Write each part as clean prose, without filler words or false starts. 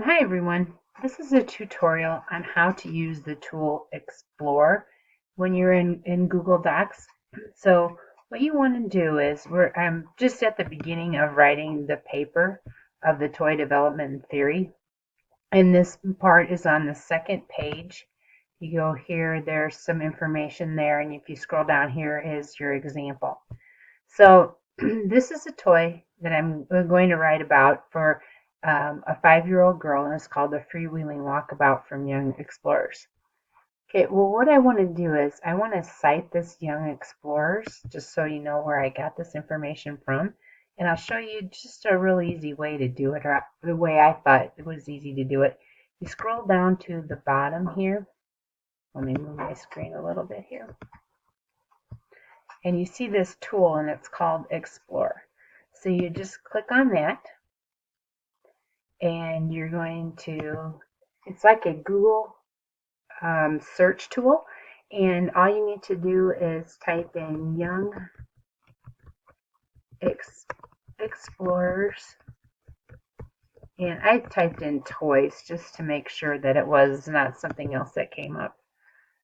Hi everyone. This is a tutorial on how to use the tool Explore when you're in Google Docs. So what you want to do is I'm just at the beginning of writing the paper of the toy development theory. And this part is on the second page. You go here, there's some information there, and if you scroll down here is your example. So this is a toy that I'm going to write about for a 5-year-old girl, and it's called the Freewheeling Walkabout from Young Explorers. Okay, well, what I want to do is I want to cite this Young Explorers just so you know where I got this information from. And I'll show you just a real easy way to do it, or the way I thought it was easy to do it. You scroll down to the bottom here. Let me move my screen a little bit here. And you see this tool, and it's called Explore. So you just click on that, and you're going to, it's like a Google search tool, and all you need to do is type in Young Explorers, and I typed in toys just to make sure that it was not something else that came up.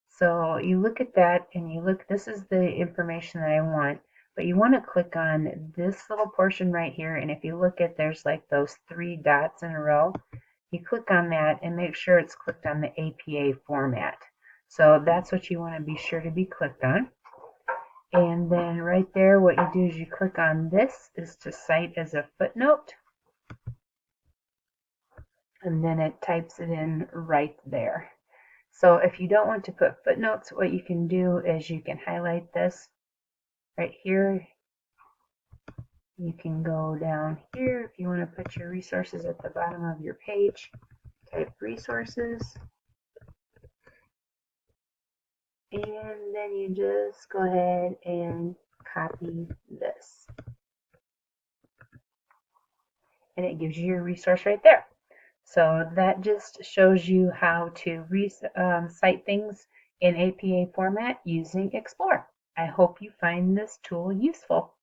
So you look at that and you look, this is the information that I want, but you want to click on this little portion right here, and if you look at, there's like those 3 dots in a row. You click on that and make sure it's clicked on the APA format. So that's what you want to be sure to be clicked on. And then right there, what you do is you click on this is to cite as a footnote, and then it types it in right there. So if you don't want to put footnotes, what you can do is you can highlight this right here. You can go down here if you want to put your resources at the bottom of your page. Type resources. And then you just go ahead and copy this. And it gives you your resource right there. So that just shows you how to cite things in APA format using Explore. I hope you find this tool useful.